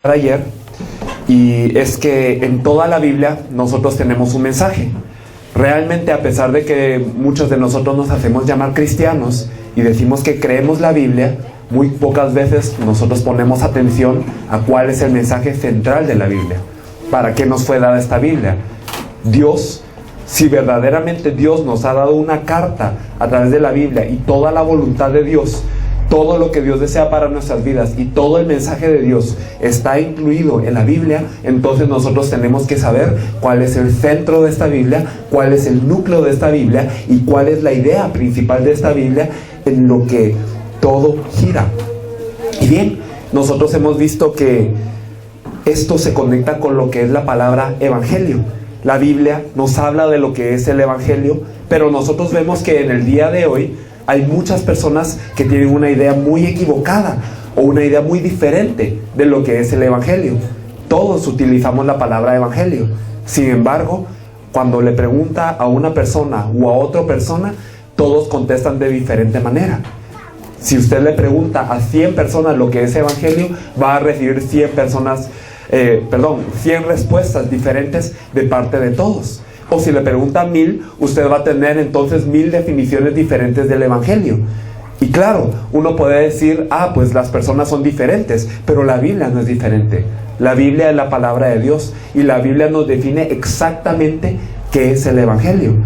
Ayer, y es que en toda la Biblia nosotros tenemos un mensaje. Realmente, a pesar de que muchos de nosotros nos hacemos llamar cristianos y decimos que creemos la Biblia, muy pocas veces nosotros ponemos atención a cuál es el mensaje central de la Biblia. ¿Para qué nos fue dada esta Biblia? Dios, si verdaderamente Dios nos ha dado una carta a través de la Biblia y toda la voluntad de Dios, todo lo que Dios desea para nuestras vidas y todo el mensaje de Dios está incluido en la Biblia, entonces nosotros tenemos que saber cuál es el centro de esta Biblia, cuál es el núcleo de esta Biblia y cuál es la idea principal de esta Biblia en lo que todo gira. Y bien, nosotros hemos visto que esto se conecta con lo que es la palabra evangelio. La Biblia nos habla de lo que es el evangelio, pero nosotros vemos que en el día de hoy hay muchas personas que tienen una idea muy equivocada o una idea muy diferente de lo que es el evangelio. Todos utilizamos la palabra evangelio. Sin embargo, cuando le pregunta a una persona o a otra persona, todos contestan de diferente manera. Si usted le pregunta a 100 personas lo que es evangelio, va a recibir 100 respuestas diferentes de parte de todos. O si le pregunta 1000, usted va a tener entonces 1000 definiciones diferentes del evangelio. Y claro, uno puede decir, pues las personas son diferentes, pero la Biblia no es diferente. La Biblia es la palabra de Dios y la Biblia nos define exactamente qué es el evangelio.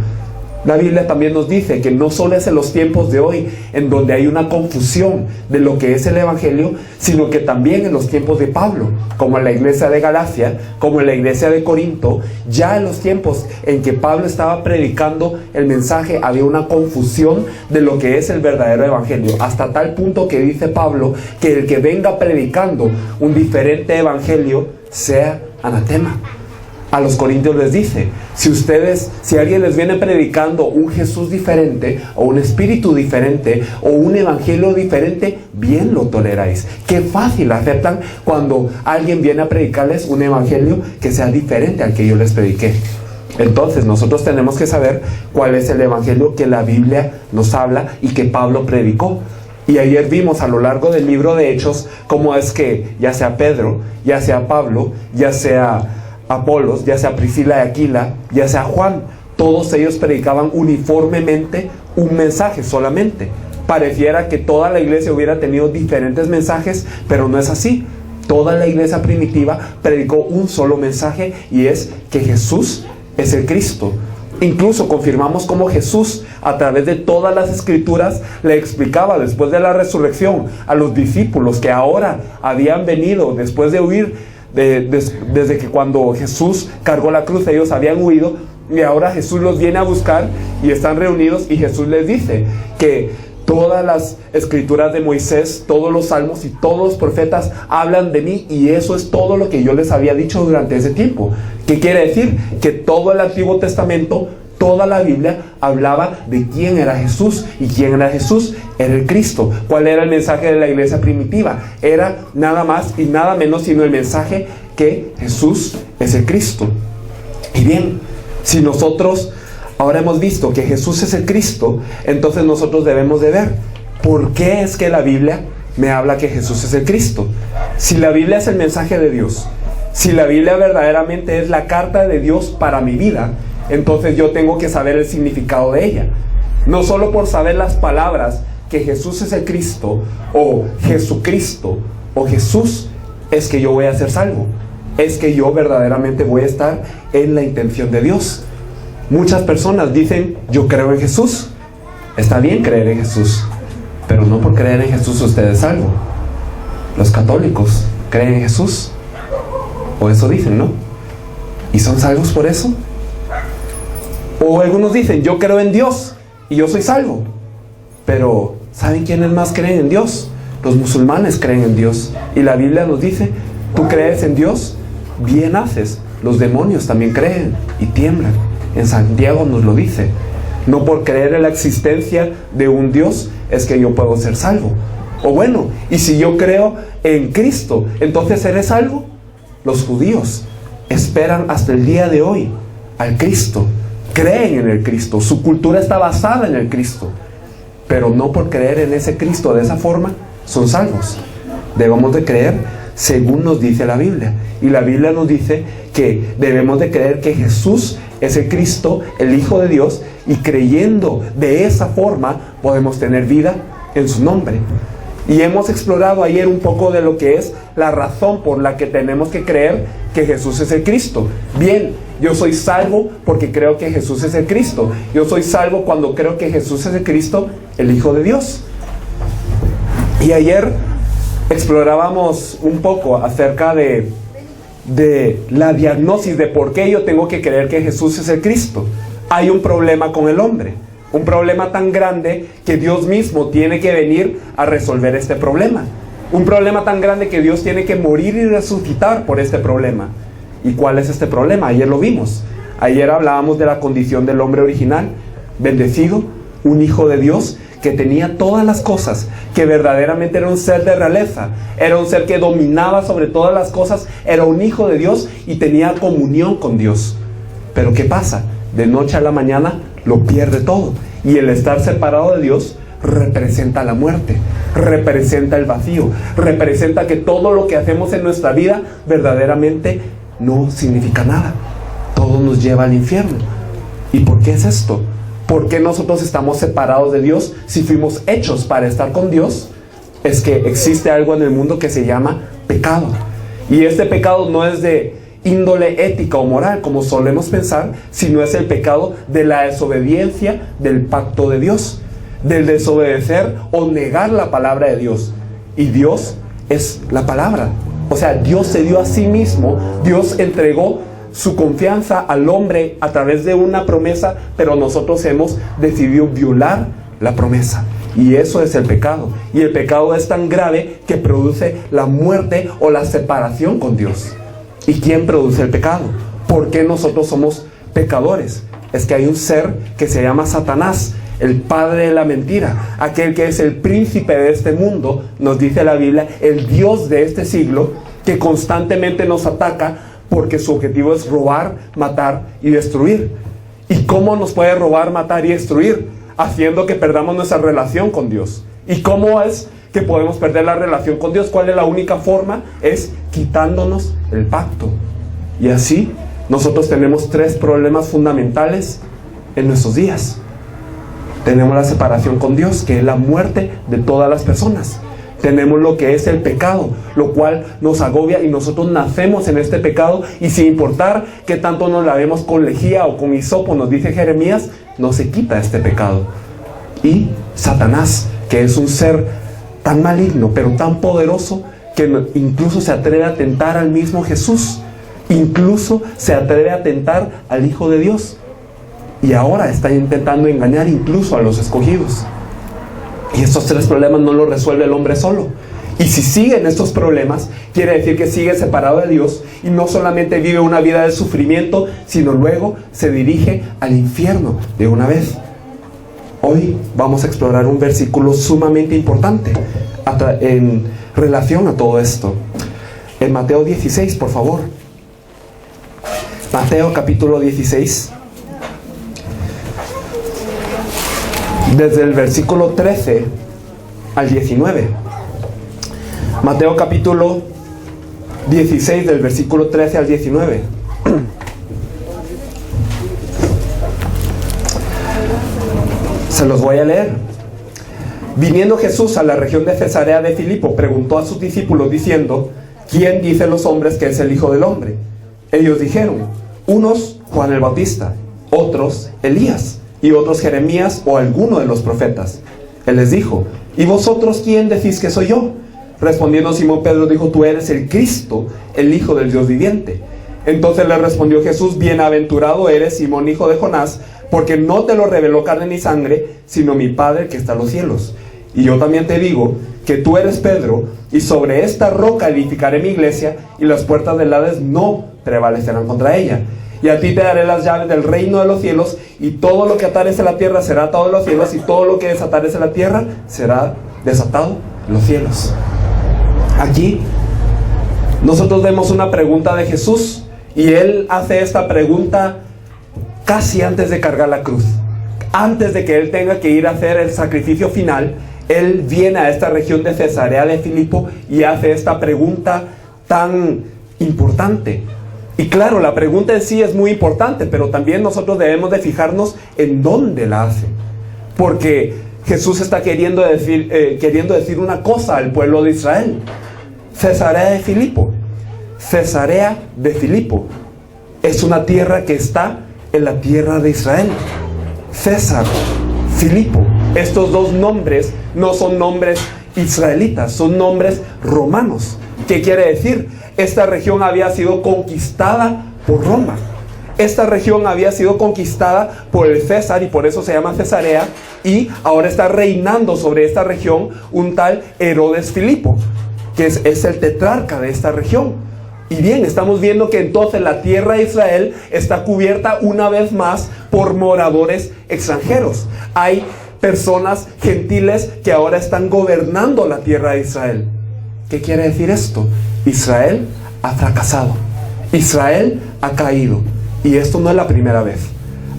La Biblia también nos dice que no solo es en los tiempos de hoy en donde hay una confusión de lo que es el evangelio, sino que también en los tiempos de Pablo, como en la iglesia de Galacia, como en la iglesia de Corinto, ya en los tiempos en que Pablo estaba predicando el mensaje había una confusión de lo que es el verdadero evangelio, hasta tal punto que dice Pablo que el que venga predicando un diferente evangelio sea anatema. A los corintios les dice, si alguien les viene predicando un Jesús diferente, o un espíritu diferente, o un evangelio diferente, bien lo toleráis. Qué fácil aceptan cuando alguien viene a predicarles un evangelio que sea diferente al que yo les prediqué. Entonces nosotros tenemos que saber cuál es el evangelio que la Biblia nos habla y que Pablo predicó. Y ayer vimos a lo largo del libro de Hechos cómo es que ya sea Pedro, ya sea Pablo, ya sea Apolos, ya sea Priscila y Aquila, ya sea Juan, todos ellos predicaban uniformemente un mensaje solamente. Pareciera que toda la iglesia hubiera tenido diferentes mensajes, pero no es así. Toda la iglesia primitiva predicó un solo mensaje y es que Jesús es el Cristo. Incluso confirmamos cómo Jesús, a través de todas las escrituras, le explicaba después de la resurrección a los discípulos que ahora habían venido después de huir desde que cuando Jesús cargó la cruz ellos habían huido, y ahora Jesús los viene a buscar y están reunidos, y Jesús les dice que todas las escrituras de Moisés, todos los salmos y todos los profetas hablan de mí, y eso es todo lo que yo les había dicho durante ese tiempo. ¿Qué quiere decir? Que todo el Antiguo Testamento, toda la Biblia hablaba de quién era Jesús. ¿Y quién era Jesús? Era el Cristo. ¿Cuál era el mensaje de la iglesia primitiva? Era nada más y nada menos sino el mensaje que Jesús es el Cristo. Y bien, si nosotros ahora hemos visto que Jesús es el Cristo, entonces nosotros debemos de ver por qué es que la Biblia me habla que Jesús es el Cristo. Si la Biblia es el mensaje de Dios, si la Biblia verdaderamente es la carta de Dios para mi vida, entonces yo tengo que saber el significado de ella. No solo por saber las palabras que Jesús es el Cristo, o Jesucristo, o Jesús, es que yo voy a ser salvo. Es que yo verdaderamente voy a estar en la intención de Dios. Muchas personas dicen, yo creo en Jesús. Está bien creer en Jesús, pero no por creer en Jesús usted es salvo. Los católicos creen en Jesús, o eso dicen, ¿no? ¿Y son salvos por eso? O algunos dicen, yo creo en Dios y yo soy salvo. Pero ¿saben quiénes más creen en Dios? Los musulmanes creen en Dios. Y la Biblia nos dice, tú crees en Dios, bien haces. Los demonios también creen y tiemblan. En Santiago nos lo dice. No por creer en la existencia de un Dios es que yo puedo ser salvo. O bueno, y si yo creo en Cristo, entonces ¿eres salvo? Los judíos esperan hasta el día de hoy al Cristo. Creen en el Cristo, su cultura está basada en el Cristo, pero no por creer en ese Cristo de esa forma son salvos. Debemos de creer según nos dice la Biblia. Y la Biblia nos dice que debemos de creer que Jesús es el Cristo, el Hijo de Dios, y creyendo de esa forma podemos tener vida en su nombre. Y hemos explorado ayer un poco de lo que es la razón por la que tenemos que creer que Jesús es el Cristo. Bien, yo soy salvo porque creo que Jesús es el Cristo. Yo soy salvo cuando creo que Jesús es el Cristo, el Hijo de Dios. Y ayer explorábamos un poco acerca de la diagnosis de por qué yo tengo que creer que Jesús es el Cristo. Hay un problema con el hombre. Un problema tan grande que Dios mismo tiene que venir a resolver este problema. Un problema tan grande que Dios tiene que morir y resucitar por este problema. ¿Y cuál es este problema? Ayer lo vimos. Ayer hablábamos de la condición del hombre original, bendecido, un hijo de Dios que tenía todas las cosas, que verdaderamente era un ser de realeza, era un ser que dominaba sobre todas las cosas, era un hijo de Dios y tenía comunión con Dios. Pero ¿qué pasa? De noche a la mañana lo pierde todo. Y el estar separado de Dios representa la muerte, representa el vacío, representa que todo lo que hacemos en nuestra vida verdaderamente no significa nada. Todo nos lleva al infierno. ¿Y por qué es esto? ¿Por qué nosotros estamos separados de Dios si fuimos hechos para estar con Dios? Es que existe algo en el mundo que se llama pecado. Y este pecado no es de índole ética o moral, como solemos pensar, sino es el pecado de la desobediencia del pacto de Dios, del desobedecer o negar la palabra de Dios. Y Dios es la palabra. O sea, Dios se dio a sí mismo, Dios entregó su confianza al hombre a través de una promesa, pero nosotros hemos decidido violar la promesa. Y eso es el pecado. Y el pecado es tan grave que produce la muerte o la separación con Dios. ¿Y quién produce el pecado? ¿Por qué nosotros somos pecadores? Es que hay un ser que se llama Satanás, el padre de la mentira, aquel que es el príncipe de este mundo, nos dice la Biblia, el Dios de este siglo, que constantemente nos ataca porque su objetivo es robar, matar y destruir. ¿Y cómo nos puede robar, matar y destruir? Haciendo que perdamos nuestra relación con Dios. ¿Y cómo es que podemos perder la relación con Dios? ¿Cuál es la única forma? Es quitándonos el pacto. Y así nosotros tenemos tres problemas fundamentales en nuestros días. Tenemos la separación con Dios, que es la muerte de todas las personas. Tenemos lo que es el pecado, lo cual nos agobia y nosotros nacemos en este pecado y sin importar que tanto nos lavemos con lejía o con hisopo, nos dice Jeremías, no se quita este pecado. Y Satanás, que es un ser tan maligno, pero tan poderoso, que incluso se atreve a tentar al mismo Jesús. Incluso se atreve a tentar al Hijo de Dios. Y ahora está intentando engañar incluso a los escogidos. Y estos tres problemas no los resuelve el hombre solo. Y si siguen estos problemas, quiere decir que sigue separado de Dios y no solamente vive una vida de sufrimiento, sino luego se dirige al infierno de una vez. Hoy vamos a explorar un versículo sumamente importante en relación a todo esto. En Mateo 16, por favor. Mateo capítulo 16. Desde el versículo 13 al 19. Mateo capítulo 16, del versículo 13 al 19. Se los voy a leer. Viniendo Jesús a la región de Cesarea de Filipo, preguntó a sus discípulos diciendo: ¿quién dicen los hombres que es el Hijo del Hombre? Ellos dijeron: unos Juan el Bautista, otros Elías, y otros Jeremías o alguno de los profetas. Él les dijo: ¿y vosotros quién decís que soy yo? Respondiendo Simón Pedro dijo: tú eres el Cristo, el Hijo del Dios viviente. Entonces le respondió Jesús: bienaventurado eres, Simón, hijo de Jonás, porque no te lo reveló carne ni sangre, sino mi Padre que está en los cielos. Y yo también te digo que tú eres Pedro, y sobre esta roca edificaré mi iglesia, y las puertas del Hades no prevalecerán contra ella. Y a ti te daré las llaves del reino de los cielos, y todo lo que atares en la tierra será atado en los cielos, y todo lo que desatares en la tierra será desatado en los cielos. Aquí nosotros vemos una pregunta de Jesús, y Él hace esta pregunta casi antes de cargar la cruz. Antes de que Él tenga que ir a hacer el sacrificio final, Él viene a esta región de Cesarea de Filipo y hace esta pregunta tan importante. Y claro, la pregunta en sí es muy importante, pero también nosotros debemos de fijarnos en dónde la hace. Porque Jesús está queriendo decir una cosa al pueblo de Israel. Cesarea de Filipo. Cesarea de Filipo es una tierra que está en la tierra de Israel. César, Filipo. Estos dos nombres no son nombres israelitas, son nombres romanos. ¿Qué quiere decir? Esta región había sido conquistada por Roma. Esta región había sido conquistada por el César y por eso se llama Cesarea, y ahora está reinando sobre esta región un tal Herodes Filipo, que es el tetrarca de esta región. Y bien, estamos viendo que entonces la tierra de Israel está cubierta una vez más por moradores extranjeros. Hay personas gentiles que ahora están gobernando la tierra de Israel. ¿Qué quiere decir esto? Israel ha fracasado. Israel ha caído. Y esto no es la primera vez.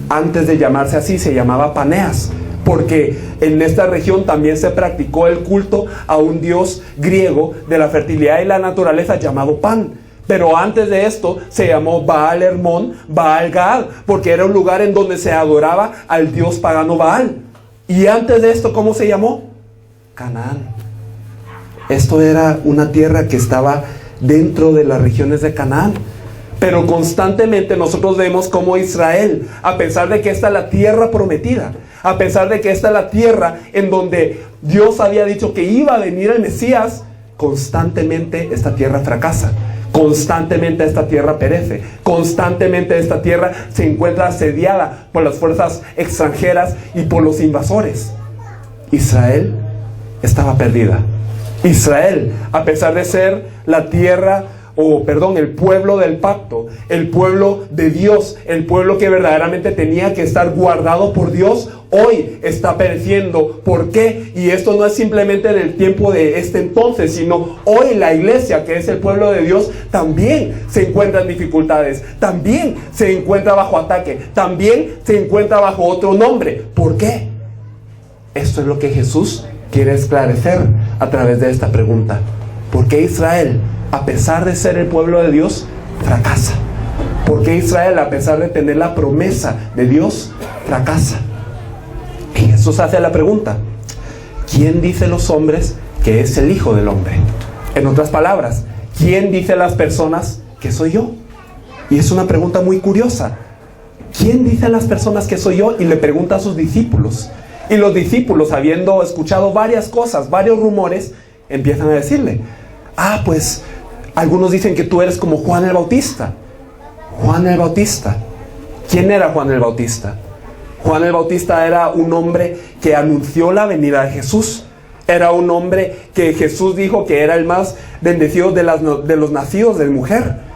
Antes de llamarse así, se llamaba Paneas, porque en esta región también se practicó el culto a un dios griego de la fertilidad y la naturaleza llamado Pan. Pero antes de esto se llamó Baal Hermón, Baal Gaal, porque era un lugar en donde se adoraba al dios pagano Baal. Y antes de esto, ¿cómo se llamó? Canaán. Esto era una tierra que estaba dentro de las regiones de Canaán. Pero constantemente nosotros vemos cómo Israel, a pesar de que esta es la tierra prometida, a pesar de que esta es la tierra en donde Dios había dicho que iba a venir el Mesías, constantemente esta tierra fracasa. Constantemente esta tierra perece. Constantemente esta tierra se encuentra asediada por las fuerzas extranjeras y por los invasores. Israel estaba perdida. Israel, a pesar de ser la tierra, el pueblo del pacto, el pueblo de Dios, el pueblo que verdaderamente tenía que estar guardado por Dios, hoy está pereciendo. ¿Por qué? Y esto no es simplemente en el tiempo de este entonces, sino hoy la iglesia, que es el pueblo de Dios, también se encuentra en dificultades, también se encuentra bajo ataque, también se encuentra bajo otro nombre. ¿Por qué? Esto es lo que Jesús quiere esclarecer a través de esta pregunta. ¿Por qué Israel, a pesar de ser el pueblo de Dios, fracasa? ¿Por qué Israel, a pesar de tener la promesa de Dios, fracasa? Y Jesús hace la pregunta: ¿quién dice los hombres que es el Hijo del Hombre? En otras palabras, ¿quién dice a las personas que soy yo? Y es una pregunta muy curiosa. ¿Quién dice a las personas que soy yo? Y le pregunta a sus discípulos. Y los discípulos, habiendo escuchado varias cosas, varios rumores, empiezan a decirle: pues algunos dicen que tú eres como Juan el Bautista. Juan el Bautista. ¿Quién era Juan el Bautista? Juan el Bautista era un hombre que anunció la venida de Jesús. Era un hombre que Jesús dijo que era el más bendecido de los nacidos de mujer.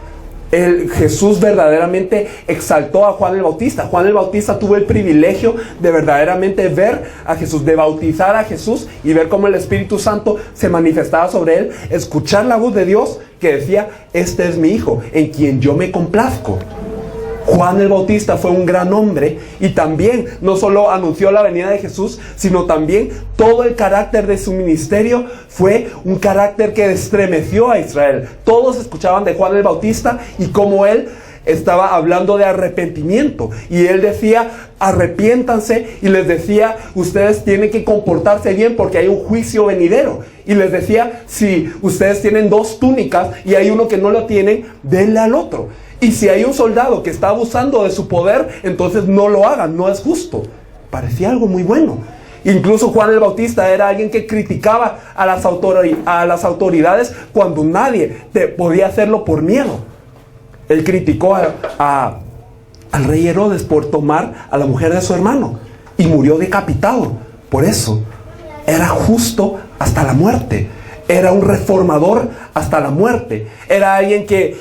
Jesús verdaderamente exaltó a Juan el Bautista. Juan el Bautista tuvo el privilegio de verdaderamente ver a Jesús, de bautizar a Jesús y ver cómo el Espíritu Santo se manifestaba sobre él, escuchar la voz de Dios que decía: este es mi Hijo, en quien yo me complazco. Juan el Bautista fue un gran hombre y también no solo anunció la venida de Jesús, sino también todo el carácter de su ministerio fue un carácter que estremeció a Israel. Todos escuchaban de Juan el Bautista y cómo él estaba hablando de arrepentimiento, y él decía: arrepiéntanse, y les decía: ustedes tienen que comportarse bien porque hay un juicio venidero. Y les decía: si ustedes tienen 2 túnicas y hay uno que no lo tienen, denle al otro. Y si hay un soldado que está abusando de su poder, entonces no lo hagan, no es justo. Parecía algo muy bueno. Incluso Juan el Bautista era alguien que criticaba a las autoridades cuando nadie podía hacerlo por miedo. Él criticó al rey Herodes por tomar a la mujer de su hermano y murió decapitado. Por eso era justo hasta la muerte. Era un reformador hasta la muerte. Era alguien que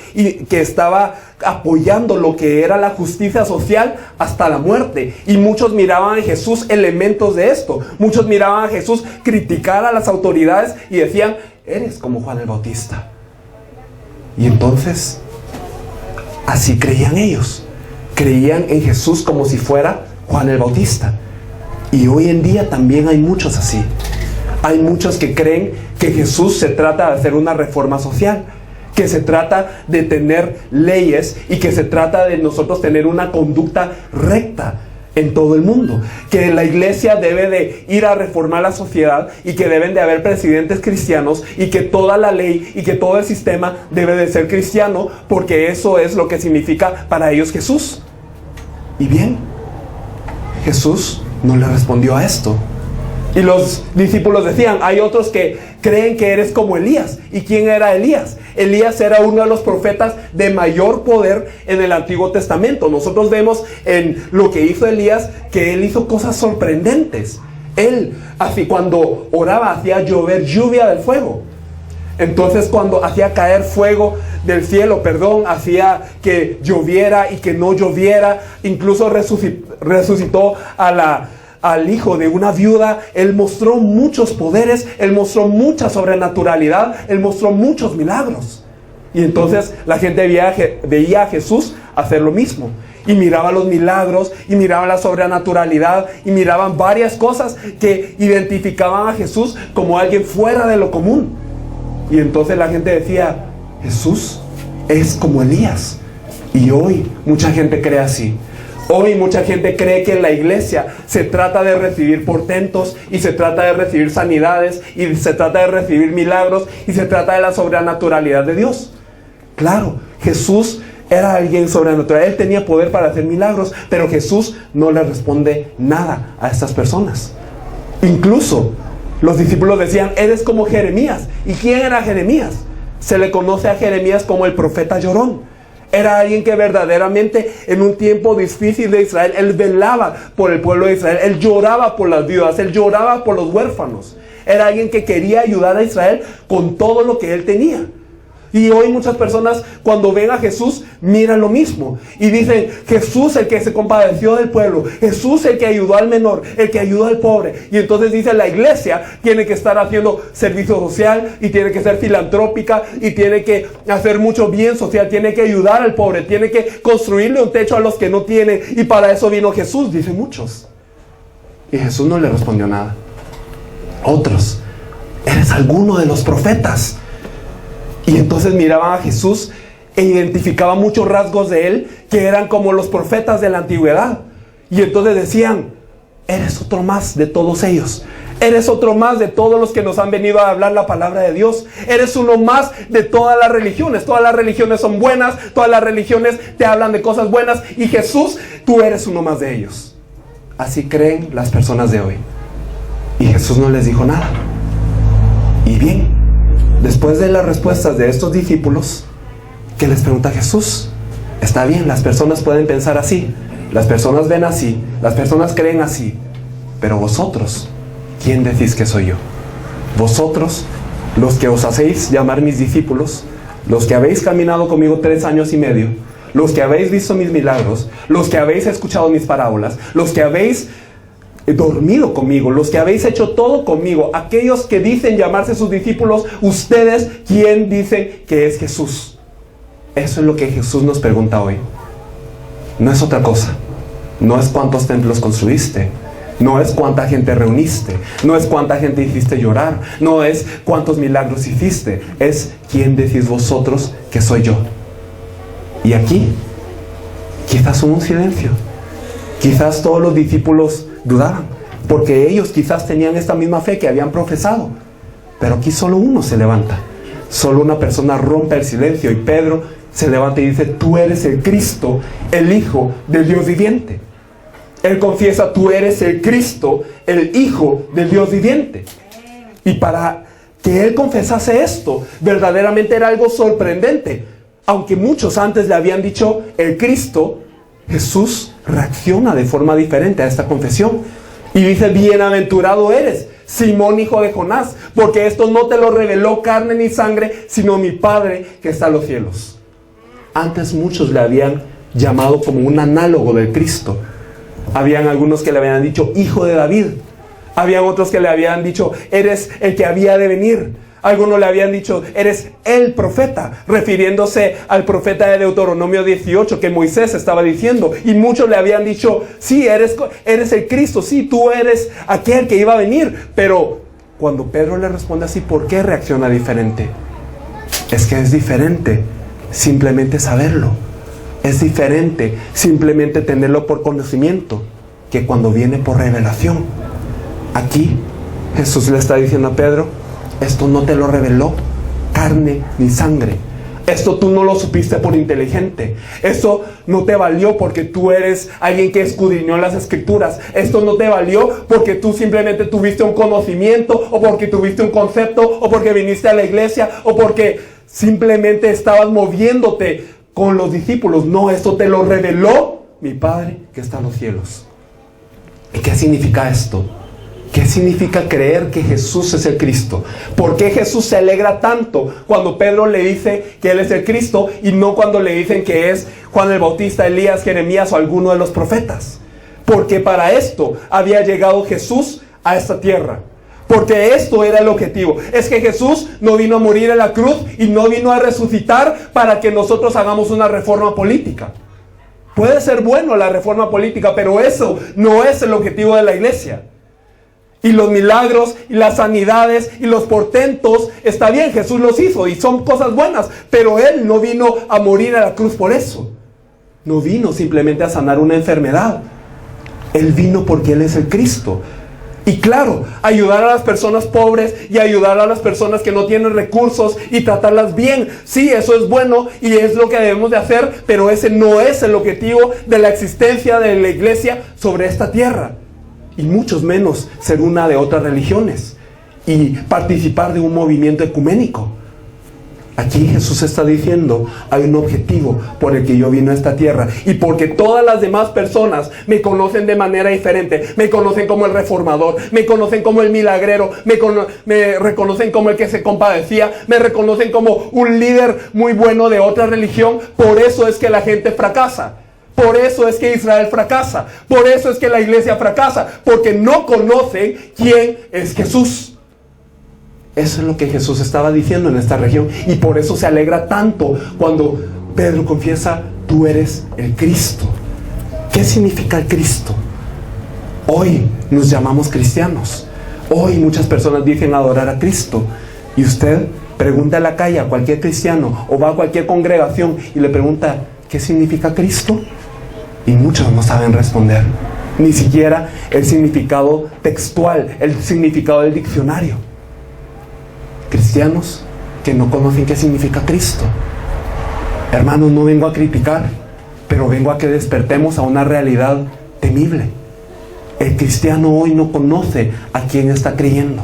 estaba apoyando lo que era la justicia social hasta la muerte. Y muchos miraban a Jesús elementos de esto. Muchos miraban a Jesús criticar a las autoridades y decían: eres como Juan el Bautista. Y entonces, así creían ellos. Creían en Jesús como si fuera Juan el Bautista. Y hoy en día también hay muchos así. Hay muchos que creen que Jesús se trata de hacer una reforma social, que se trata de tener leyes y que se trata de nosotros tener una conducta recta en todo el mundo, que la iglesia debe de ir a reformar la sociedad y que deben de haber presidentes cristianos y que toda la ley y que todo el sistema debe de ser cristiano, porque eso es lo que significa para ellos Jesús. Y bien, Jesús no le respondió a esto. Y los discípulos decían, hay otros que creen que eres como Elías. ¿Y quién era Elías? Elías era uno de los profetas de mayor poder en el Antiguo Testamento. Nosotros vemos en lo que hizo Elías que él hizo cosas sorprendentes. Él, así cuando oraba, hacía llover lluvia del fuego. Entonces cuando hacía caer fuego del cielo, hacía que lloviera y que no lloviera. Incluso resucitó al hijo de una viuda. Él mostró muchos poderes, él mostró mucha sobrenaturalidad, él mostró muchos milagros. Y entonces la gente veía a Jesús hacer lo mismo. Y miraba los milagros, y miraba la sobrenaturalidad, y miraban varias cosas que identificaban a Jesús como alguien fuera de lo común. Y entonces la gente decía, Jesús es como Elías. Y hoy mucha gente cree así. Hoy mucha gente cree que en la iglesia se trata de recibir portentos, y se trata de recibir sanidades, y se trata de recibir milagros, y se trata de la sobrenaturalidad de Dios. Claro, Jesús era alguien sobrenatural, él tenía poder para hacer milagros, pero Jesús no le responde nada a estas personas. Incluso los discípulos decían, eres como Jeremías. ¿Y quién era Jeremías? Se le conoce a Jeremías como el profeta llorón. Era alguien que verdaderamente en un tiempo difícil de Israel, él velaba por el pueblo de Israel, él lloraba por las viudas, él lloraba por los huérfanos. Era alguien que quería ayudar a Israel con todo lo que él tenía. Y hoy muchas personas cuando ven a Jesús miran lo mismo y dicen, Jesús el que se compadeció del pueblo, Jesús el que ayudó al menor, el que ayudó al pobre. Y entonces dice, la iglesia tiene que estar haciendo servicio social y tiene que ser filantrópica y tiene que hacer mucho bien social, tiene que ayudar al pobre, tiene que construirle un techo a los que no tienen, y para eso vino Jesús, dicen muchos. Y Jesús no le respondió nada. Otros, eres alguno de los profetas. Y entonces miraban a Jesús e identificaban muchos rasgos de él que eran como los profetas de la antigüedad. Y entonces decían, eres otro más de todos ellos. Eres otro más de todos los que nos han venido a hablar la palabra de Dios. Eres uno más de todas las religiones. Todas las religiones son buenas, todas las religiones te hablan de cosas buenas. Y Jesús, tú eres uno más de ellos. Así creen las personas de hoy. Y Jesús no les dijo nada. Y bien, después de las respuestas de estos discípulos, ¿qué les pregunta Jesús? Está bien, las personas pueden pensar así, las personas ven así, las personas creen así, pero vosotros, ¿quién decís que soy yo? Vosotros, los que os hacéis llamar mis discípulos, los que habéis caminado conmigo 3 años y medio, los que habéis visto mis milagros, los que habéis escuchado mis parábolas, los que habéis dormido conmigo, los que habéis hecho todo conmigo, aquellos que dicen llamarse sus discípulos, ustedes, ¿quién dicen que es Jesús? Eso es lo que Jesús nos pregunta hoy. No es otra cosa. No es cuántos templos construiste, no es cuánta gente reuniste, no es cuánta gente hiciste llorar, no es cuántos milagros hiciste, es quién decís vosotros que soy yo. Y aquí quizás hubo un silencio. Quizás todos los discípulos dudaban, porque ellos quizás tenían esta misma fe que habían profesado. Pero aquí solo uno se levanta, solo una persona rompe el silencio, y Pedro se levanta y dice, tú eres el Cristo, el Hijo del Dios viviente. Él confiesa, tú eres el Cristo, el Hijo del Dios viviente. Y para que él confesase esto, verdaderamente era algo sorprendente. Aunque muchos antes le habían dicho el Cristo, Jesús reacciona de forma diferente a esta confesión. Y dice, bienaventurado eres, Simón, hijo de Jonás, porque esto no te lo reveló carne ni sangre, sino mi Padre que está en los cielos. Antes muchos le habían llamado como un análogo del Cristo. Habían algunos que le habían dicho hijo de David. Habían otros que le habían dicho, eres el que había de venir. Algunos le habían dicho, eres el profeta, refiriéndose al profeta de Deuteronomio 18 que Moisés estaba diciendo. Y muchos le habían dicho, sí, eres el Cristo, sí, tú eres aquel que iba a venir. Pero cuando Pedro le responde así, ¿por qué reacciona diferente? Es que es diferente simplemente saberlo. Es diferente simplemente tenerlo por conocimiento que cuando viene por revelación. Aquí Jesús le está diciendo a Pedro, esto no te lo reveló carne ni sangre. Esto tú no lo supiste por inteligente. Esto no te valió porque tú eres alguien que escudriñó las escrituras. Esto no te valió porque tú simplemente tuviste un conocimiento, o porque tuviste un concepto, o porque viniste a la iglesia, o porque simplemente estabas moviéndote con los discípulos. No, esto te lo reveló mi Padre que está en los cielos. ¿Y qué significa esto? ¿Qué significa creer que Jesús es el Cristo? ¿Por qué Jesús se alegra tanto cuando Pedro le dice que Él es el Cristo y no cuando le dicen que es Juan el Bautista, Elías, Jeremías o alguno de los profetas? Porque para esto había llegado Jesús a esta tierra. Porque esto era el objetivo. Es que Jesús no vino a morir en la cruz y no vino a resucitar para que nosotros hagamos una reforma política. Puede ser bueno la reforma política, pero eso no es el objetivo de la iglesia. Y los milagros y las sanidades y los portentos, está bien, Jesús los hizo y son cosas buenas, pero Él no vino a morir a la cruz por eso. No vino simplemente a sanar una enfermedad. Él vino porque Él es el Cristo. Y claro, ayudar a las personas pobres y ayudar a las personas que no tienen recursos y tratarlas bien. Sí, eso es bueno y es lo que debemos de hacer, pero ese no es el objetivo de la existencia de la iglesia sobre esta tierra. Y mucho menos ser una de otras religiones y participar de un movimiento ecuménico. Aquí Jesús está diciendo, hay un objetivo por el que yo vine a esta tierra. Y porque todas las demás personas me conocen de manera diferente. Me conocen como el reformador, me conocen como el milagrero, me reconocen como el que se compadecía, me reconocen como un líder muy bueno de otra religión. Por eso es que la gente fracasa. Por eso es que Israel fracasa. Por eso es que la iglesia fracasa. Porque no conocen quién es Jesús. Eso es lo que Jesús estaba diciendo en esta región. Y por eso se alegra tanto cuando Pedro confiesa, tú eres el Cristo. ¿Qué significa el Cristo? Hoy nos llamamos cristianos. Hoy muchas personas dicen adorar a Cristo. Y usted pregunta en la calle a cualquier cristiano o va a cualquier congregación y le pregunta, ¿qué significa Cristo? Y muchos no saben responder, ni siquiera el significado textual, el significado del diccionario. Cristianos que no conocen qué significa Cristo. Hermanos, no vengo a criticar, pero vengo a que despertemos a una realidad temible. El cristiano hoy no conoce a quién está creyendo.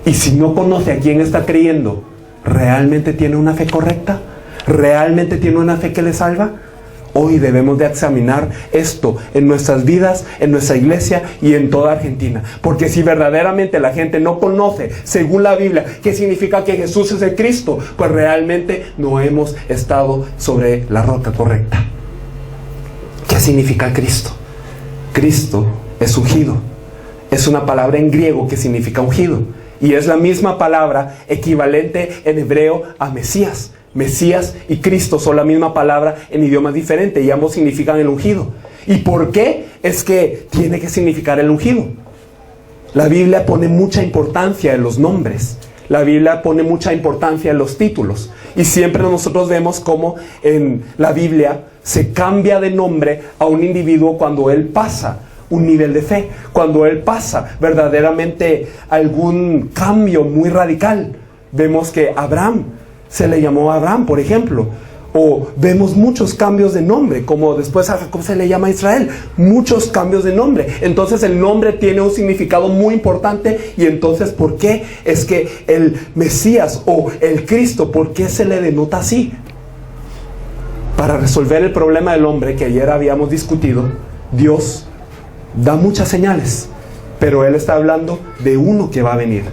Y si no conoce a quién está creyendo, ¿realmente tiene una fe correcta? ¿Realmente tiene una fe que le salva? Hoy debemos de examinar esto en nuestras vidas, en nuestra iglesia y en toda Argentina. Porque si verdaderamente la gente no conoce, según la Biblia, qué significa que Jesús es el Cristo, pues realmente no hemos estado sobre la roca correcta. ¿Qué significa el Cristo? Cristo es ungido. Es una palabra en griego que significa ungido. Y es la misma palabra equivalente en hebreo a Mesías. Mesías y Cristo son la misma palabra en idiomas diferentes y ambos significan el ungido. ¿Y por qué es que tiene que significar el ungido? La Biblia pone mucha importancia en los nombres. La Biblia pone mucha importancia en los títulos. Y siempre nosotros vemos cómo en la Biblia se cambia de nombre a un individuo cuando él pasa un nivel de fe, cuando él pasa verdaderamente algún cambio muy radical. Vemos que Abraham se le llamó Abraham, por ejemplo. O vemos muchos cambios de nombre, como después a Jacob se le llama Israel. Muchos cambios de nombre. Entonces el nombre tiene un significado muy importante. Y entonces, ¿por qué es que el Mesías o el Cristo, por qué se le denota así? Para resolver el problema del hombre que ayer habíamos discutido, Dios da muchas señales, pero Él está hablando de uno que va a venir.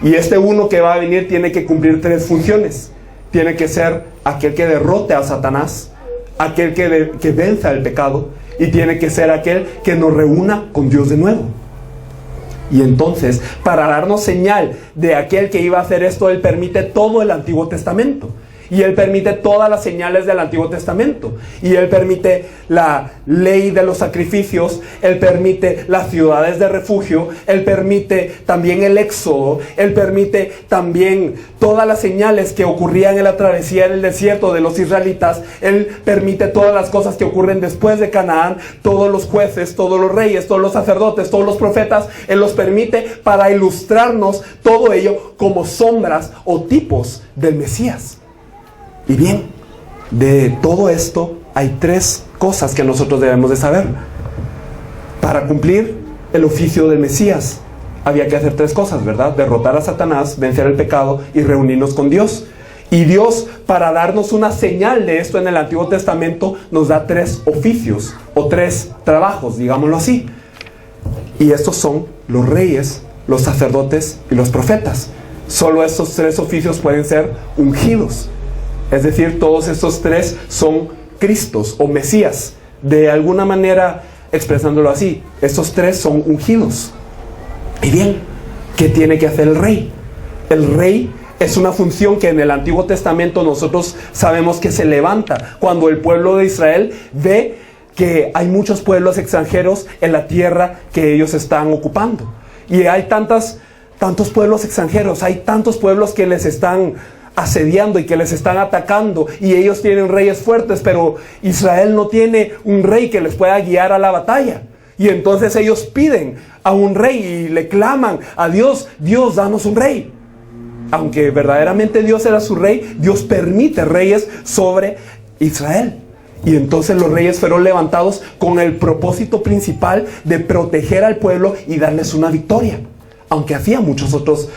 Y este uno que va a venir tiene que cumplir 3 funciones. Tiene que ser aquel que derrote a Satanás, aquel que venza el pecado, y tiene que ser aquel que nos reúna con Dios de nuevo. Y entonces, para darnos señal de aquel que iba a hacer esto, Él permite todo el Antiguo Testamento. Y Él permite todas las señales del Antiguo Testamento. Y Él permite la ley de los sacrificios. Él permite las ciudades de refugio. Él permite también el éxodo. Él permite también todas las señales que ocurrían en la travesía en el desierto de los israelitas. Él permite todas las cosas que ocurren después de Canaán. Todos los jueces, todos los reyes, todos los sacerdotes, todos los profetas. Él los permite para ilustrarnos todo ello como sombras o tipos del Mesías. Y bien, de todo esto hay tres cosas que nosotros debemos de saber. Para cumplir el oficio del Mesías había que hacer tres cosas, ¿verdad? Derrotar a Satanás, vencer el pecado y reunirnos con Dios. Y Dios, para darnos una señal de esto en el Antiguo Testamento, nos da tres oficios o tres trabajos, digámoslo así. Y estos son los reyes, los sacerdotes y los profetas. Solo estos tres oficios pueden ser ungidos. Es decir, todos estos tres son Cristos o Mesías. De alguna manera, expresándolo así, estos tres son ungidos. Y bien, ¿qué tiene que hacer el rey? El rey es una función que en el Antiguo Testamento nosotros sabemos que se levanta cuando el pueblo de Israel ve que hay muchos pueblos extranjeros en la tierra que ellos están ocupando. Y hay tantos pueblos extranjeros, hay tantos pueblos que les están asediando y que les están atacando, y ellos tienen reyes fuertes, pero Israel no tiene un rey que les pueda guiar a la batalla. Y entonces ellos piden a un rey y le claman a Dios: Dios, danos un rey. Aunque verdaderamente Dios era su rey, Dios permite reyes sobre Israel. Y entonces los reyes fueron levantados con el propósito principal de proteger al pueblo y darles una victoria, aunque hacía muchas otras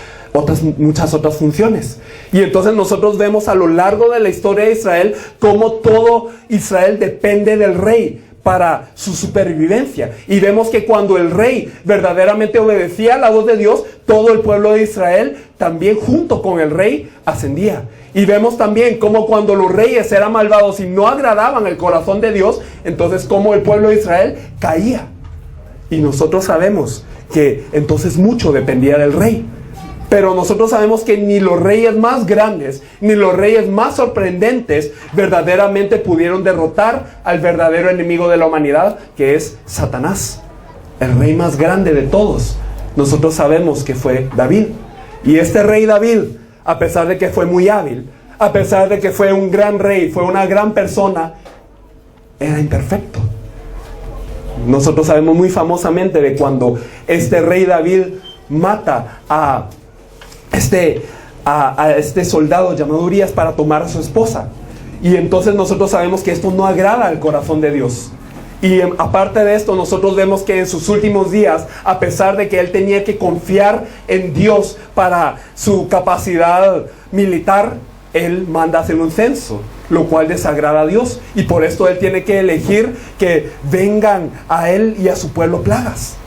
funciones. Y entonces nosotros vemos a lo largo de la historia de Israel cómo todo Israel depende del rey para su supervivencia. Y vemos que cuando el rey verdaderamente obedecía a la voz de Dios, todo el pueblo de Israel también junto con el rey ascendía. Y vemos también cómo cuando los reyes eran malvados y no agradaban el corazón de Dios, entonces cómo el pueblo de Israel caía. Y nosotros sabemos que entonces mucho dependía del rey. Pero nosotros sabemos que ni los reyes más grandes, ni los reyes más sorprendentes verdaderamente pudieron derrotar al verdadero enemigo de la humanidad, que es Satanás, el rey más grande de todos. Nosotros sabemos que fue David. Y este rey David, a pesar de que fue muy hábil, a pesar de que fue un gran rey, fue una gran persona, era imperfecto. Nosotros sabemos muy famosamente de cuando este rey David mata a este soldado llamado Urías para tomar a su esposa. Y entonces nosotros sabemos que esto no agrada al corazón de Dios. Y aparte de esto, nosotros vemos que en sus últimos días, a pesar de que él tenía que confiar en Dios para su capacidad militar, él manda hacer un censo, lo cual desagrada a Dios. Y por esto él tiene que elegir que vengan a él y a su pueblo plagas.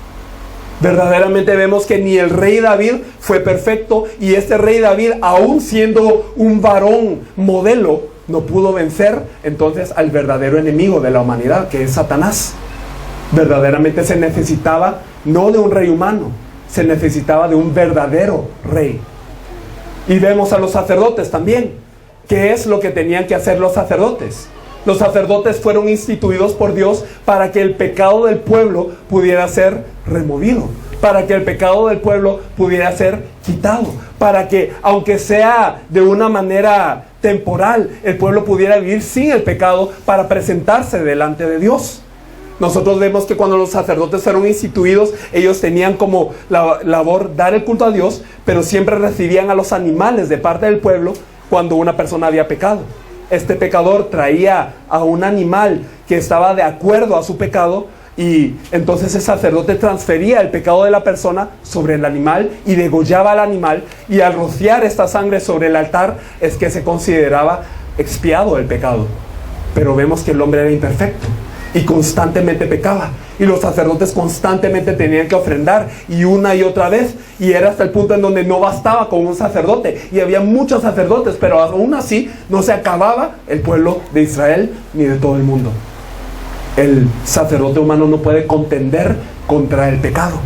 Verdaderamente vemos que ni el rey David fue perfecto, y este rey David, aún siendo un varón modelo, no pudo vencer entonces al verdadero enemigo de la humanidad, que es Satanás. Verdaderamente se necesitaba no de un rey humano, se necesitaba de un verdadero rey. Y vemos a los sacerdotes también. ¿Qué es lo que tenían que hacer los sacerdotes? Los sacerdotes fueron instituidos por Dios para que el pecado del pueblo pudiera ser removido, para que el pecado del pueblo pudiera ser quitado, para que, aunque sea de una manera temporal, el pueblo pudiera vivir sin el pecado para presentarse delante de Dios. Nosotros vemos que cuando los sacerdotes fueron instituidos, ellos tenían como labor dar el culto a Dios, pero siempre recibían a los animales de parte del pueblo cuando una persona había pecado. Este pecador traía a un animal que estaba de acuerdo a su pecado, y entonces el sacerdote transfería el pecado de la persona sobre el animal y degollaba al animal, y al rociar esta sangre sobre el altar es que se consideraba expiado el pecado. Pero vemos que el hombre era imperfecto y constantemente pecaba, y los sacerdotes constantemente tenían que ofrendar, y una y otra vez, y era hasta el punto en donde no bastaba con un sacerdote, y había muchos sacerdotes, pero aún así no se acababa el pueblo de Israel ni de todo el mundo. El sacerdote humano no puede contender contra el pecado.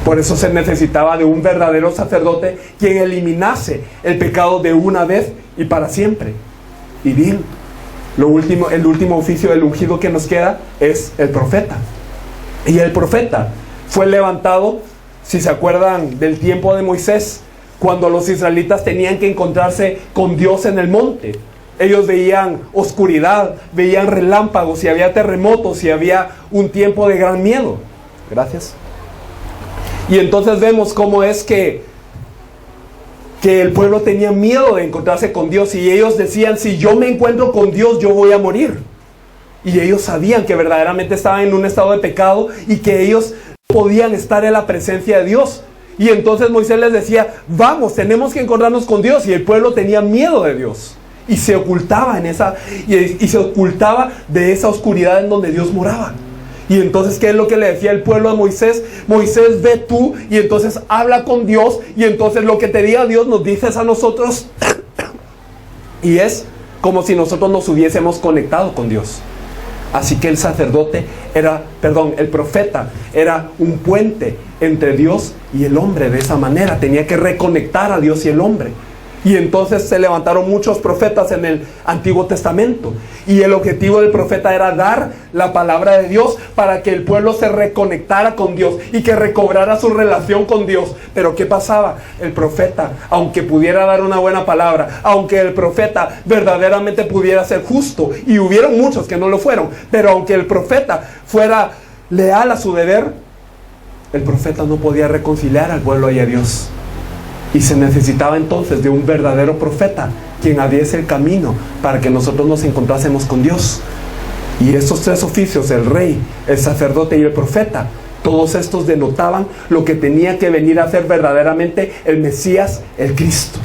Por eso se necesitaba de un verdadero sacerdote quien eliminase el pecado de una vez y para siempre. Y bien, el último oficio del ungido que nos queda es el profeta. Y el profeta fue levantado, si se acuerdan del tiempo de Moisés, cuando los israelitas tenían que encontrarse con Dios en el monte. Ellos veían oscuridad, veían relámpagos, y había terremotos, y había un tiempo de gran miedo. Gracias. Y entonces vemos cómo es que el pueblo tenía miedo de encontrarse con Dios, y ellos decían: si yo me encuentro con Dios, yo voy a morir. Y ellos sabían que verdaderamente estaban en un estado de pecado y que ellos podían estar en la presencia de Dios. Y entonces Moisés les decía: vamos, tenemos que encontrarnos con Dios. Y el pueblo tenía miedo de Dios y se ocultaba y se ocultaba de esa oscuridad en donde Dios moraba. Y entonces, ¿qué es lo que le decía el pueblo a Moisés? Moisés, ve tú y entonces habla con Dios, y entonces lo que te diga Dios nos dices a nosotros. Y es como si nosotros nos hubiésemos conectado con Dios. Así que el profeta era un puente entre Dios y el hombre. De esa manera tenía que reconectar a Dios y el hombre. Y entonces se levantaron muchos profetas en el Antiguo Testamento. Y el objetivo del profeta era dar la palabra de Dios para que el pueblo se reconectara con Dios y que recobrara su relación con Dios. Pero ¿qué pasaba? El profeta, aunque pudiera dar una buena palabra, aunque el profeta verdaderamente pudiera ser justo, y hubieron muchos que no lo fueron, pero aunque el profeta fuera leal a su deber, el profeta no podía reconciliar al pueblo y a Dios. Y se necesitaba entonces de un verdadero profeta, quien abriese el camino para que nosotros nos encontrásemos con Dios. Y estos tres oficios, el rey, el sacerdote y el profeta, todos estos denotaban lo que tenía que venir a ser verdaderamente el Mesías, el Cristo.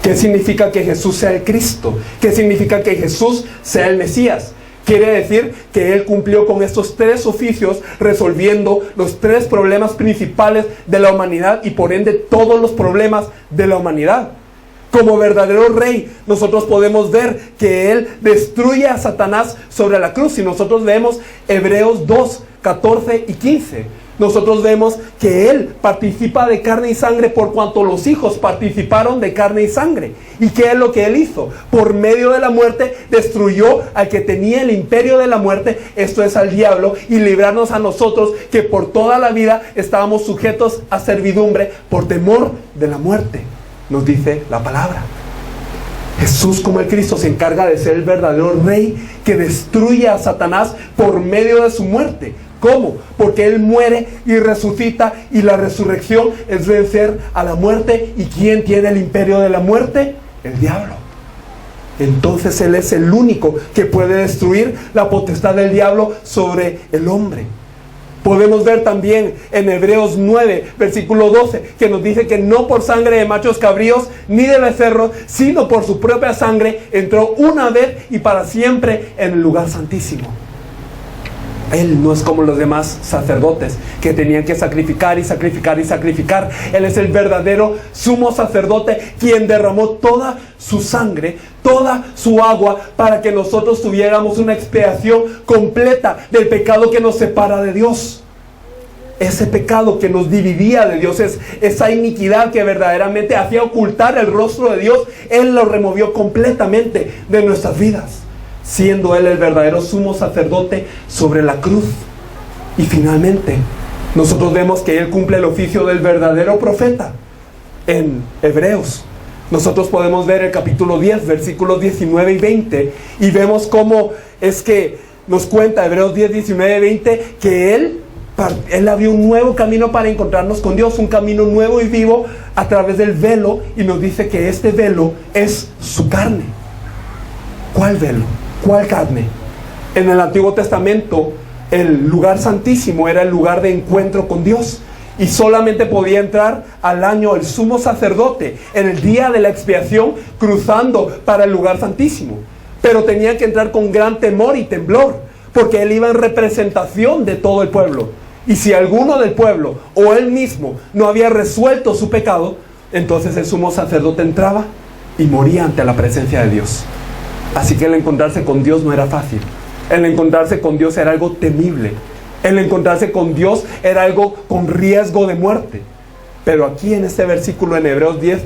¿Qué significa que Jesús sea el Cristo? ¿Qué significa que Jesús sea el Mesías? Quiere decir que Él cumplió con estos tres oficios, resolviendo los tres problemas principales de la humanidad, y por ende todos los problemas de la humanidad. Como verdadero rey, nosotros podemos ver que Él destruye a Satanás sobre la cruz. Y nosotros vemos Hebreos 2, 14 y 15. Nosotros vemos que Él participa de carne y sangre por cuanto los hijos participaron de carne y sangre. ¿Y qué es lo que Él hizo? Por medio de la muerte destruyó al que tenía el imperio de la muerte, esto es al diablo, y librarnos a nosotros que por toda la vida estábamos sujetos a servidumbre por temor de la muerte, nos dice la palabra. Jesús, como el Cristo, se encarga de ser el verdadero rey que destruye a Satanás por medio de su muerte. ¿Cómo? Porque Él muere y resucita, y la resurrección es vencer a la muerte. ¿Y quién tiene el imperio de la muerte? El diablo. Entonces Él es el único que puede destruir la potestad del diablo sobre el hombre. Podemos ver también en Hebreos 9, versículo 12, que nos dice que no por sangre de machos cabríos ni de becerros, sino por su propia sangre entró una vez y para siempre en el lugar santísimo. Él no es como los demás sacerdotes que tenían que sacrificar y sacrificar y sacrificar. Él es el verdadero sumo sacerdote, quien derramó toda su sangre, toda su agua, para que nosotros tuviéramos una expiación completa del pecado que nos separa de Dios. Ese pecado que nos dividía de Dios, esa iniquidad que verdaderamente hacía ocultar el rostro de Dios, Él lo removió completamente de nuestras vidas, siendo Él el verdadero sumo sacerdote sobre la cruz. Y finalmente, nosotros vemos que Él cumple el oficio del verdadero profeta. En Hebreos, nosotros podemos ver el capítulo 10, versículos 19 y 20, y vemos cómo es que nos cuenta Hebreos 10, 19 y 20, que Él abrió un nuevo camino para encontrarnos con Dios, un camino nuevo y vivo a través del velo, y nos dice que este velo es su carne. ¿Cuál velo? ¿Cuál carne? En el Antiguo Testamento, el lugar santísimo era el lugar de encuentro con Dios, y solamente podía entrar al año el sumo sacerdote en el día de la expiación, cruzando para el lugar santísimo. Pero tenía que entrar con gran temor y temblor, porque él iba en representación de todo el pueblo. Y si alguno del pueblo o él mismo no había resuelto su pecado, entonces el sumo sacerdote entraba y moría ante la presencia de Dios. Así que el encontrarse con Dios no era fácil. El encontrarse con Dios era algo temible. El encontrarse con Dios era algo con riesgo de muerte. Pero aquí en este versículo en Hebreos 10,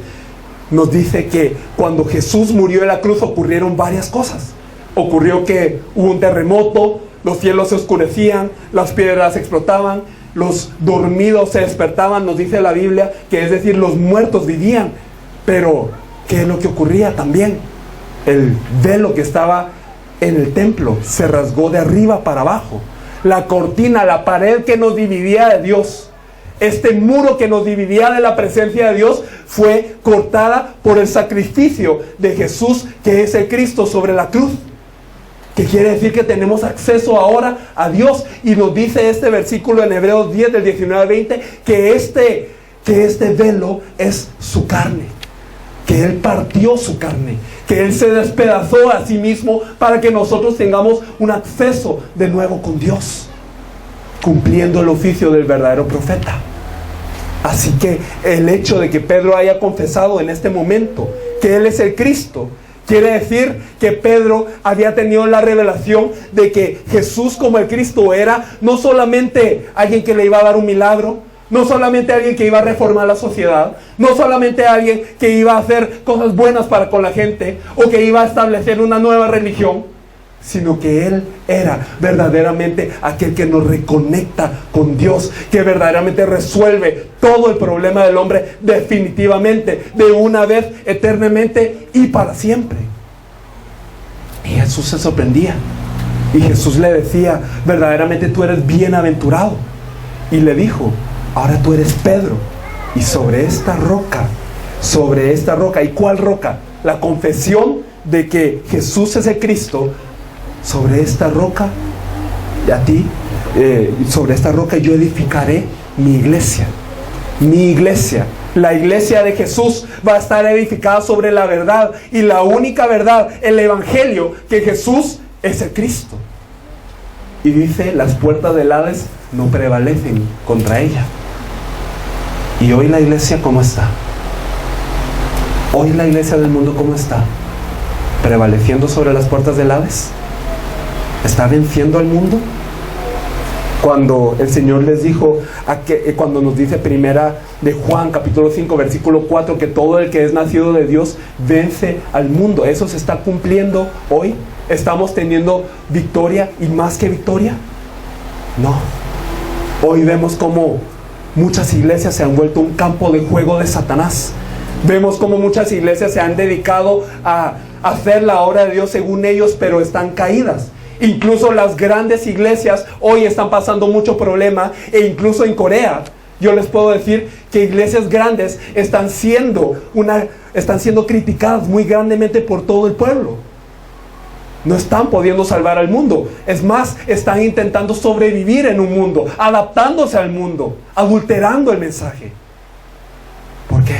nos dice que cuando Jesús murió en la cruz ocurrieron varias cosas. Ocurrió que hubo un terremoto, los cielos se oscurecían, las piedras explotaban, los dormidos se despertaban, nos dice la Biblia, que es decir, los muertos vivían. Pero, ¿qué es lo que ocurría también? El velo que estaba en el templo se rasgó de arriba para abajo. La cortina, la pared que nos dividía de Dios, este muro que nos dividía de la presencia de Dios, fue cortada por el sacrificio de Jesús, que es el Cristo sobre la cruz. Que quiere decir que tenemos acceso ahora a Dios. Y nos dice este versículo en Hebreos 10, del 19 al 20, que este velo es su carne. Que Él partió su carne, que Él se despedazó a sí mismo para que nosotros tengamos un acceso de nuevo con Dios, cumpliendo el oficio del verdadero profeta. Así que el hecho de que Pedro haya confesado en este momento que Él es el Cristo, quiere decir que Pedro había tenido la revelación de que Jesús como el Cristo era no solamente alguien que le iba a dar un milagro, no solamente alguien que iba a reformar la sociedad, no solamente alguien que iba a hacer cosas buenas para con la gente, o que iba a establecer una nueva religión, sino que Él era verdaderamente aquel que nos reconecta con Dios, que verdaderamente resuelve todo el problema del hombre definitivamente, de una vez, eternamente y para siempre. Y Jesús se sorprendía, y Jesús le decía, verdaderamente tú eres bienaventurado. Y le dijo, ahora tú eres Pedro, y sobre esta roca, ¿y cuál roca? La confesión de que Jesús es el Cristo. Sobre esta roca, sobre esta roca yo edificaré mi iglesia. Mi iglesia, la iglesia de Jesús, va a estar edificada sobre la verdad, y la única verdad, el evangelio, que Jesús es el Cristo. Y dice, las puertas del Hades no prevalecen contra ella. ¿Y hoy la iglesia cómo está? Hoy la iglesia del mundo ¿cómo está? ¿Prevaleciendo sobre las puertas del Hades? ¿Está venciendo al mundo? Cuando el Señor les dijo, cuando nos dice primera de Juan, capítulo 5, versículo 4, que todo el que es nacido de Dios vence al mundo, ¿eso se está cumpliendo hoy? ¿Estamos teniendo victoria y más que victoria? No. Hoy vemos como muchas iglesias se han vuelto un campo de juego de Satanás. Vemos como muchas iglesias se han dedicado a hacer la obra de Dios según ellos, pero están caídas. Incluso las grandes iglesias hoy están pasando mucho problema, e incluso en Corea, yo les puedo decir que iglesias grandes están siendo criticadas muy grandemente por todo el pueblo. No están pudiendo salvar al mundo. Es más, están intentando sobrevivir en un mundo, adaptándose al mundo, adulterando el mensaje. ¿Por qué?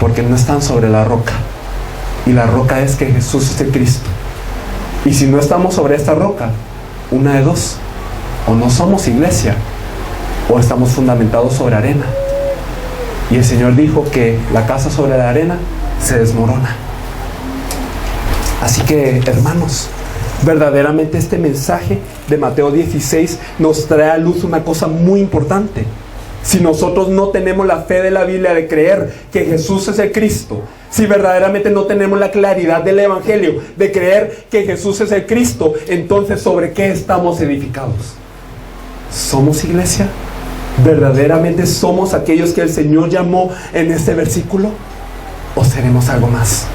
Porque no están sobre la roca. Y la roca es que Jesús es el Cristo. Y si no estamos sobre esta roca, una de dos: o no somos iglesia, o estamos fundamentados sobre arena. Y el Señor dijo que la casa sobre la arena se desmorona. Así que, hermanos, verdaderamente este mensaje de Mateo 16 nos trae a luz una cosa muy importante. Si nosotros no tenemos la fe de la Biblia de creer que Jesús es el Cristo, si verdaderamente no tenemos la claridad del Evangelio de creer que Jesús es el Cristo, entonces ¿sobre qué estamos edificados? ¿Somos iglesia? ¿Verdaderamente somos aquellos que el Señor llamó en este versículo? ¿O seremos algo más?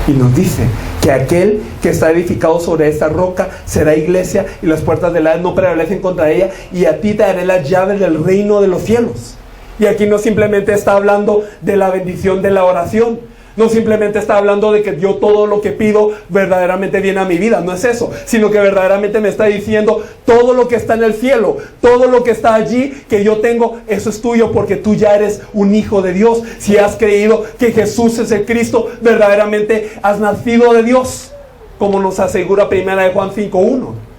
Y nos dice que aquel que está edificado sobre esta roca será iglesia, y las puertas del Hades no prevalecen contra ella, y a ti te daré las llaves del reino de los cielos. Y aquí no simplemente está hablando de la bendición de la oración, no simplemente está hablando de que yo todo lo que pido verdaderamente viene a mi vida, no es eso, sino que verdaderamente me está diciendo todo lo que está en el cielo, todo lo que está allí que yo tengo, eso es tuyo, porque tú ya eres un hijo de Dios. Si has creído que Jesús es el Cristo, verdaderamente has nacido de Dios, como nos asegura primera de Juan 5:1.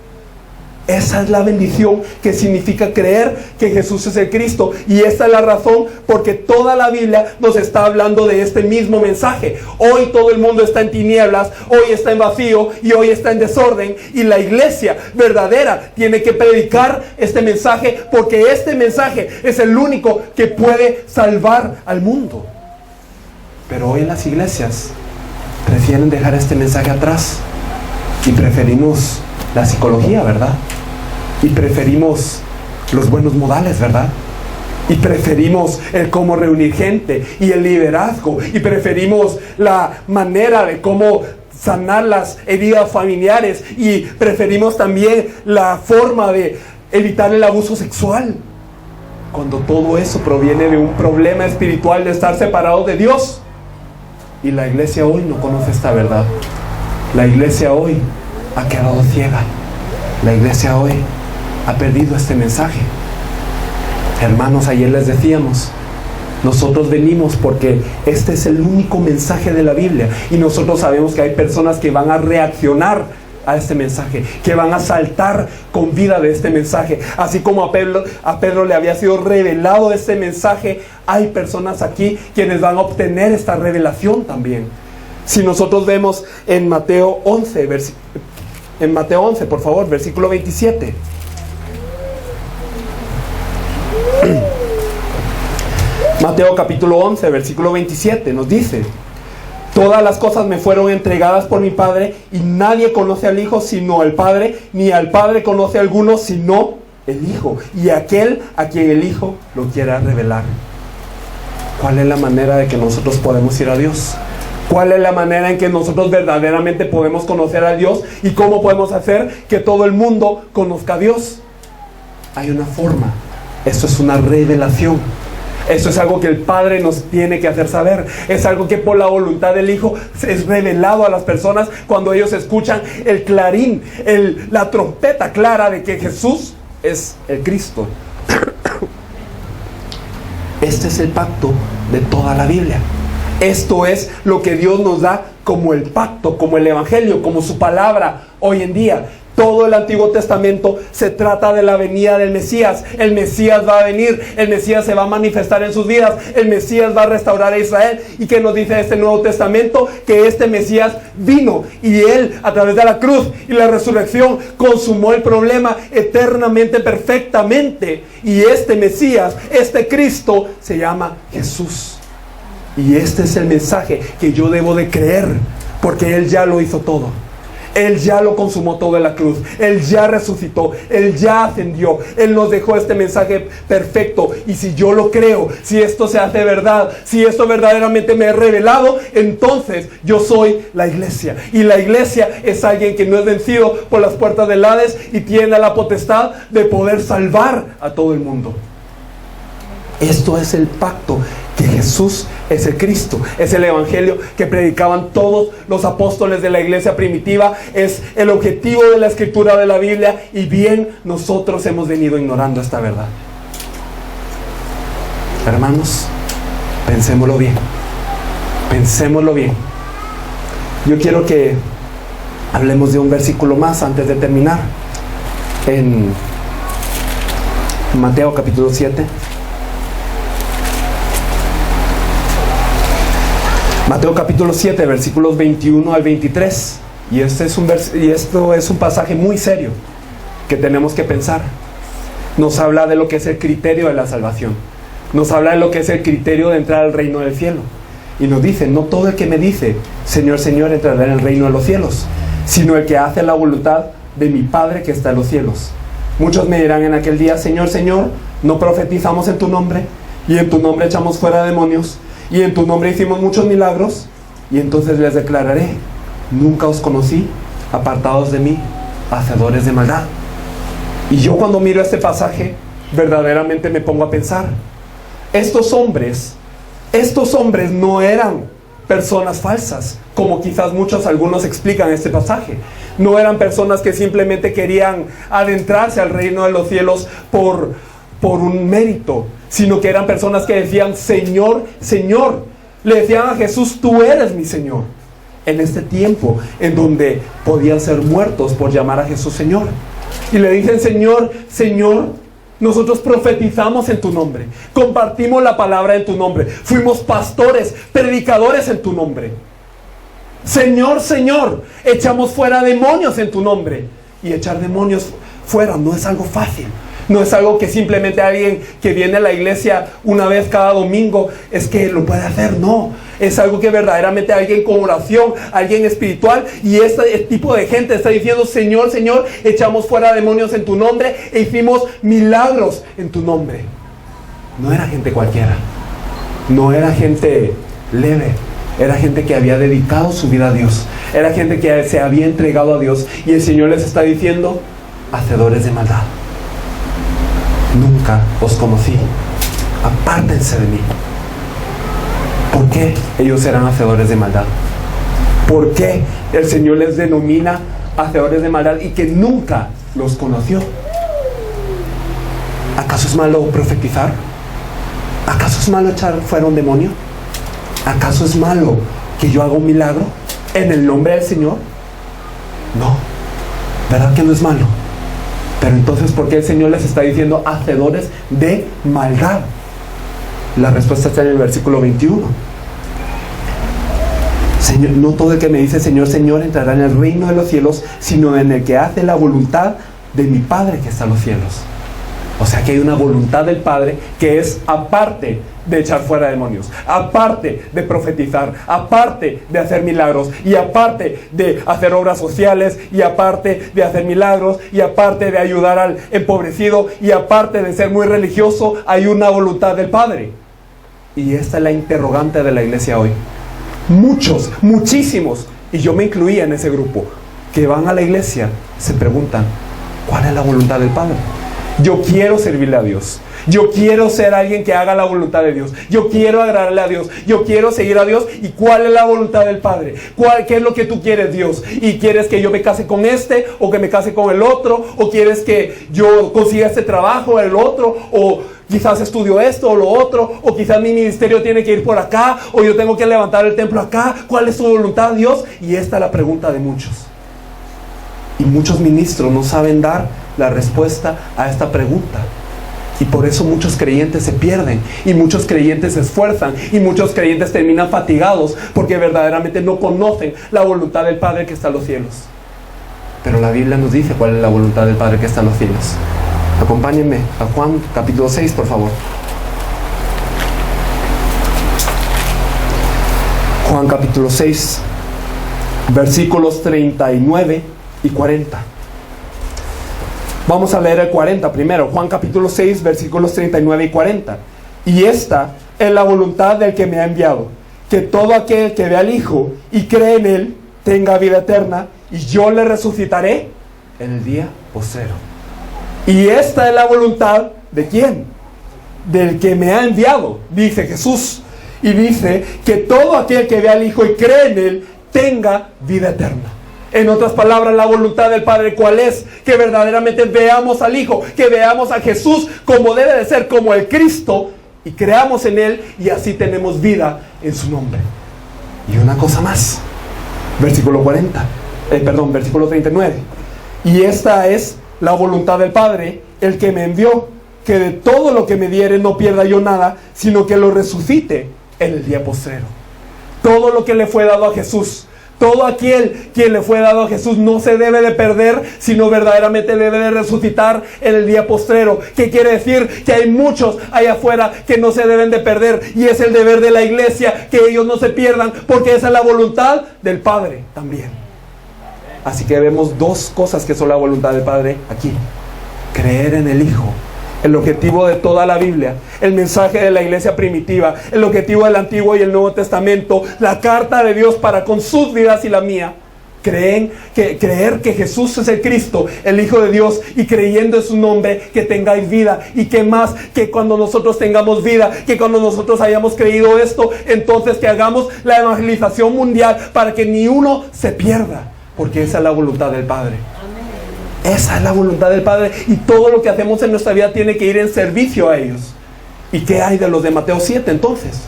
Esa es la bendición que significa creer que Jesús es el Cristo. Y esta es la razón porque toda la Biblia nos está hablando de este mismo mensaje. Hoy todo el mundo está en tinieblas, hoy está en vacío y hoy está en desorden. Y la iglesia verdadera tiene que predicar este mensaje, porque este mensaje es el único que puede salvar al mundo. Pero hoy en las iglesias prefieren dejar este mensaje atrás y preferimos la psicología, ¿verdad? Y preferimos los buenos modales, ¿verdad? Y preferimos el cómo reunir gente y el liderazgo, y preferimos la manera de cómo sanar las heridas familiares, y preferimos también la forma de evitar el abuso sexual, cuando todo eso proviene de un problema espiritual de estar separados de Dios. Y la iglesia hoy no conoce esta verdad. La iglesia hoy ha quedado ciega. La iglesia hoy ha perdido este mensaje. Hermanos, ayer les decíamos, nosotros venimos porque este es el único mensaje de la Biblia, y nosotros sabemos que hay personas que van a reaccionar a este mensaje, que van a saltar con vida de este mensaje. Así como a Pedro le había sido revelado este mensaje, hay personas aquí quienes van a obtener esta revelación también. Si nosotros vemos en Mateo 11, por favor, versículo 27. Mateo capítulo 11, versículo 27 nos dice: todas las cosas me fueron entregadas por mi Padre, y nadie conoce al Hijo sino el Padre, ni al Padre conoce a alguno sino el Hijo, y aquel a quien el Hijo lo quiera revelar. ¿Cuál es la manera de que nosotros podemos ir a Dios? ¿Cuál es la manera en que nosotros verdaderamente podemos conocer a Dios? ¿Y cómo podemos hacer que todo el mundo conozca a Dios? Hay una forma. Esto es una revelación. Esto es algo que el Padre nos tiene que hacer saber. Es algo que por la voluntad del Hijo es revelado a las personas cuando ellos escuchan el clarín, la trompeta clara de que Jesús es el Cristo. Este es el pacto de toda la Biblia. Esto es lo que Dios nos da como el pacto, como el Evangelio, como su palabra hoy en día. Todo el Antiguo Testamento se trata de la venida del Mesías. El Mesías va a venir, el Mesías se va a manifestar en sus vidas, el Mesías va a restaurar a Israel. ¿Y qué nos dice este Nuevo Testamento? Que este Mesías vino, y Él, a través de la cruz y la resurrección, consumó el problema eternamente, perfectamente. Y este Mesías, este Cristo, se llama Jesús. Y este es el mensaje que yo debo de creer, porque Él ya lo hizo todo. Él ya lo consumó todo en la cruz. Él ya resucitó. Él ya ascendió. Él nos dejó este mensaje perfecto. Y si yo lo creo, si esto se hace verdad, si esto verdaderamente me es revelado, entonces yo soy la iglesia. Y la iglesia es alguien que no es vencido por las puertas del Hades y tiene la potestad de poder salvar a todo el mundo. Esto es el pacto, que Jesús es el Cristo, es el Evangelio que predicaban todos los apóstoles de la iglesia primitiva, es el objetivo de la escritura de la Biblia, y bien nosotros hemos venido ignorando esta verdad. Hermanos, pensémoslo bien, pensémoslo bien. Yo quiero que hablemos de un versículo más antes de terminar, en Mateo capítulo 7. Mateo capítulo 7, versículos 21 al 23. Y esto es un pasaje muy serio que tenemos que pensar. Nos habla de lo que es el criterio de la salvación. Nos habla de lo que es el criterio de entrar al reino del cielo. Y nos dice: no todo el que me dice Señor, Señor, entrará en el reino de los cielos, sino el que hace la voluntad de mi Padre que está en los cielos. Muchos me dirán en aquel día: Señor, Señor, ¿no profetizamos en tu nombre? Y en tu nombre echamos fuera demonios, y en tu nombre hicimos muchos milagros. Y entonces les declararé: nunca os conocí, apartados de mí, hacedores de maldad. Y yo, cuando miro este pasaje, verdaderamente me pongo a pensar: estos hombres no eran personas falsas, como quizás algunos explican este pasaje. No eran personas que simplemente querían adentrarse al reino de los cielos por un mérito, sino que eran personas que decían: Señor, Señor. Le decían a Jesús: tú eres mi Señor. En este tiempo en donde podían ser muertos por llamar a Jesús Señor. Y le dicen: Señor, Señor, nosotros profetizamos en tu nombre, compartimos la palabra en tu nombre, fuimos pastores, predicadores en tu nombre. Señor, Señor, echamos fuera demonios en tu nombre. Y echar demonios fuera no es algo fácil. No es algo que simplemente alguien que viene a la iglesia una vez cada domingo es que lo puede hacer. No, es algo que verdaderamente alguien con oración, alguien espiritual, y este tipo de gente está diciendo: Señor, Señor, echamos fuera demonios en tu nombre e hicimos milagros en tu nombre. No era gente cualquiera, no era gente leve, era gente que había dedicado su vida a Dios, era gente que se había entregado a Dios, y el Señor les está diciendo: hacedores de maldad, nunca os conocí, apártense de mí. ¿Por qué ellos eran hacedores de maldad? ¿Por qué el Señor les denomina hacedores de maldad y que nunca los conoció? ¿Acaso es malo profetizar? ¿Acaso es malo echar fuera un demonio? ¿Acaso es malo que yo haga un milagro en el nombre del Señor? No, ¿verdad que no es malo? Pero entonces, ¿por qué el Señor les está diciendo hacedores de maldad? La respuesta está en el versículo 21. Señor, no todo el que me dice Señor, Señor entrará en el reino de los cielos, sino en el que hace la voluntad de mi Padre que está en los cielos. O sea que hay una voluntad del Padre que es aparte de echar fuera demonios, aparte de profetizar, aparte de hacer milagros, y aparte de hacer obras sociales, y aparte de hacer milagros, y aparte de ayudar al empobrecido, y aparte de ser muy religioso, hay una voluntad del Padre. Y esta es la interrogante de la iglesia hoy. Muchos, muchísimos, y yo me incluía en ese grupo, que van a la iglesia, se preguntan: ¿cuál es la voluntad del Padre? Yo quiero servirle a Dios. Yo quiero ser alguien que haga la voluntad de Dios. Yo quiero agradarle a Dios. Yo quiero seguir a Dios. ¿Y cuál es la voluntad del Padre? ¿Qué es lo que tú quieres, Dios? ¿Y quieres que yo me case con este? ¿O que me case con el otro? ¿O quieres que yo consiga este trabajo o el otro? ¿O quizás estudio esto o lo otro? ¿O quizás mi ministerio tiene que ir por acá? ¿O yo tengo que levantar el templo acá? ¿Cuál es tu voluntad, Dios? Y esta es la pregunta de muchos. Y muchos ministros no saben dar la respuesta a esta pregunta. Y por eso muchos creyentes se pierden, y muchos creyentes se esfuerzan, y muchos creyentes terminan fatigados, porque verdaderamente no conocen la voluntad del Padre que está en los cielos. Pero la Biblia nos dice cuál es la voluntad del Padre que está en los cielos. Acompáñenme a Juan capítulo 6, por favor. Juan capítulo 6, versículos 39 y 40. Vamos a leer el 40 primero. Juan capítulo 6, versículos 39 y 40. Y esta es la voluntad del que me ha enviado, que todo aquel que ve al Hijo y cree en Él tenga vida eterna, y yo le resucitaré en el día postrero. Y esta es la voluntad ¿de quién? Del que me ha enviado, dice Jesús. Y dice que todo aquel que ve al Hijo y cree en Él tenga vida eterna. En otras palabras, la voluntad del Padre, ¿cuál es? Que verdaderamente veamos al Hijo, que veamos a Jesús como debe de ser, como el Cristo, y creamos en Él, y así tenemos vida en su nombre. Y una cosa más, versículo 39. Y esta es la voluntad del Padre, el que me envió, que de todo lo que me diere no pierda yo nada, sino que lo resucite en el día postrero. Todo lo que le fue dado a Jesús, todo aquel quien le fue dado a Jesús no se debe de perder, sino verdaderamente debe de resucitar en el día postrero. ¿Qué quiere decir? Que hay muchos allá afuera que no se deben de perder, y es el deber de la iglesia que ellos no se pierdan, porque esa es la voluntad del Padre también. Así que vemos dos cosas que son la voluntad del Padre aquí: creer en el Hijo. El objetivo de toda la Biblia, el mensaje de la iglesia primitiva, el objetivo del Antiguo y el Nuevo Testamento, la carta de Dios para con sus vidas y la mía. Creer que Jesús es el Cristo, el Hijo de Dios, y creyendo en su nombre que tengáis vida. Y que más, que cuando nosotros tengamos vida, que cuando nosotros hayamos creído esto, entonces que hagamos la evangelización mundial para que ni uno se pierda, porque esa es la voluntad del Padre. Esa es la voluntad del Padre, y todo lo que hacemos en nuestra vida tiene que ir en servicio a ellos. ¿Y qué hay de los de Mateo 7 entonces?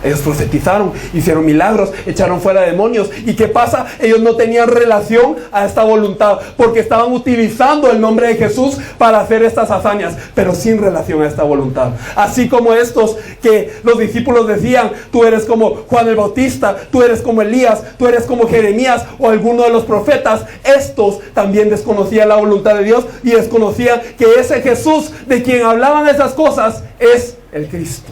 Ellos profetizaron, hicieron milagros, echaron fuera demonios. ¿Y qué pasa? Ellos no tenían relación a esta voluntad, porque estaban utilizando el nombre de Jesús para hacer estas hazañas, pero sin relación a esta voluntad. Así como estos que los discípulos decían: tú eres como Juan el Bautista, tú eres como Elías, tú eres como Jeremías o alguno de los profetas. Estos también desconocían la voluntad de Dios y desconocían que ese Jesús de quien hablaban esas cosas es el Cristo.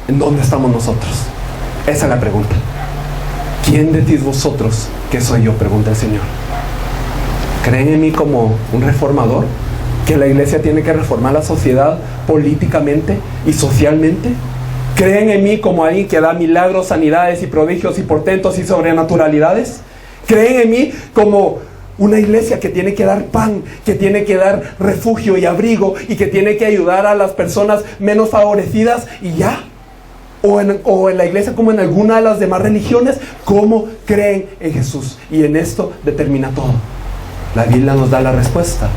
¿En dónde estamos nosotros? Esa es la pregunta. ¿Quién decís vosotros que soy yo?, pregunta el Señor. ¿Creen en mí como un reformador? ¿Que la iglesia tiene que reformar la sociedad políticamente y socialmente? ¿Creen en mí como alguien que da milagros, sanidades y prodigios y portentos y sobrenaturalidades? ¿Creen en mí como una iglesia que tiene que dar pan, que tiene que dar refugio y abrigo y que tiene que ayudar a las personas menos favorecidas y ya? ¿O en la iglesia como en alguna de las demás religiones? ¿Cómo creen en Jesús? Y en esto determina todo. La Biblia nos da la respuesta.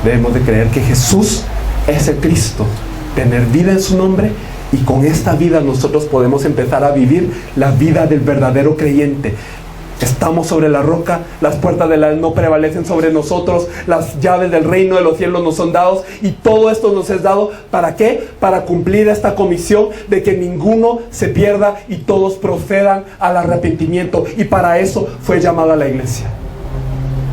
Debemos de creer que Jesús es el Cristo, tener vida en su nombre, y con esta vida nosotros podemos empezar a vivir la vida del verdadero creyente. Estamos sobre la roca, las puertas de la no prevalecen sobre nosotros, las llaves del reino de los cielos nos son dados, y todo esto nos es dado, ¿para qué? Para cumplir esta comisión de que ninguno se pierda y todos procedan al arrepentimiento. Y para eso fue llamada la iglesia.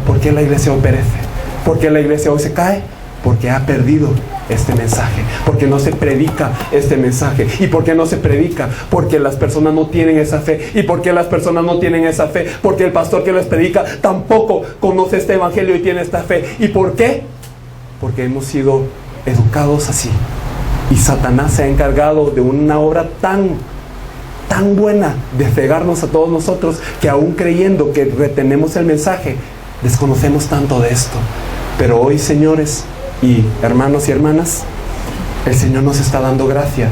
¿Por qué la iglesia hoy perece? ¿Por qué la iglesia hoy se cae? Porque ha perdido este mensaje, porque no se predica este mensaje. ¿Y por qué no se predica? Porque las personas no tienen esa fe. ¿Y por qué las personas no tienen esa fe? Porque el pastor que les predica tampoco conoce este evangelio y tiene esta fe. ¿Y por qué? Porque hemos sido educados así, y Satanás se ha encargado de una obra tan buena de cegarnos a todos nosotros, que aún creyendo que retenemos el mensaje, desconocemos tanto de esto. Pero hoy, señores y hermanos y hermanas, el Señor nos está dando gracia,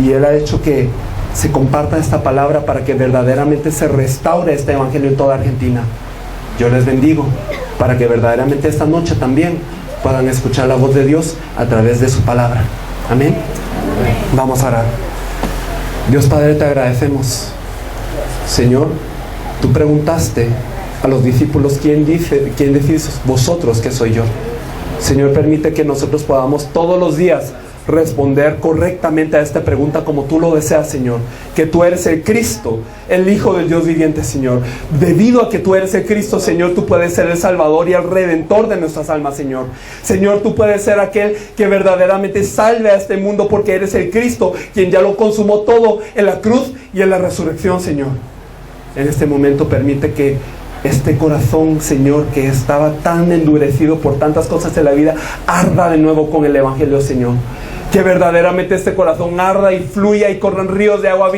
y Él ha hecho que se comparta esta palabra para que verdaderamente se restaure este evangelio en toda Argentina. Yo les bendigo para que verdaderamente esta noche también puedan escuchar la voz de Dios a través de su palabra. Amén. Vamos a orar. Dios Padre, te agradecemos. Señor, tú preguntaste a los discípulos: ¿quién decís vosotros que soy yo? Señor, permite que nosotros podamos todos los días responder correctamente a esta pregunta como tú lo deseas, Señor. Que tú eres el Cristo, el Hijo del Dios viviente, Señor. Debido a que tú eres el Cristo, Señor, tú puedes ser el Salvador y el Redentor de nuestras almas, Señor. Señor, tú puedes ser aquel que verdaderamente salve a este mundo, porque eres el Cristo, quien ya lo consumó todo en la cruz y en la resurrección, Señor. En este momento permite que este corazón, Señor, que estaba tan endurecido por tantas cosas de la vida, arda de nuevo con el evangelio, Señor. Que verdaderamente este corazón arda y fluya y corran ríos de agua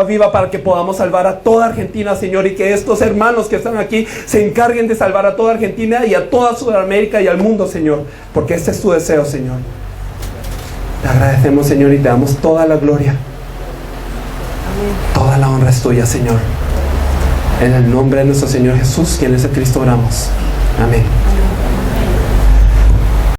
viva para que podamos salvar a toda Argentina, Señor, y que estos hermanos que están aquí se encarguen de salvar a toda Argentina y a toda Sudamérica y al mundo, Señor, porque este es tu deseo, Señor. Te agradecemos, Señor, y te damos toda la gloria. Toda la honra es tuya, Señor. En el nombre de nuestro Señor Jesús, quien es el Cristo, oramos. Amén.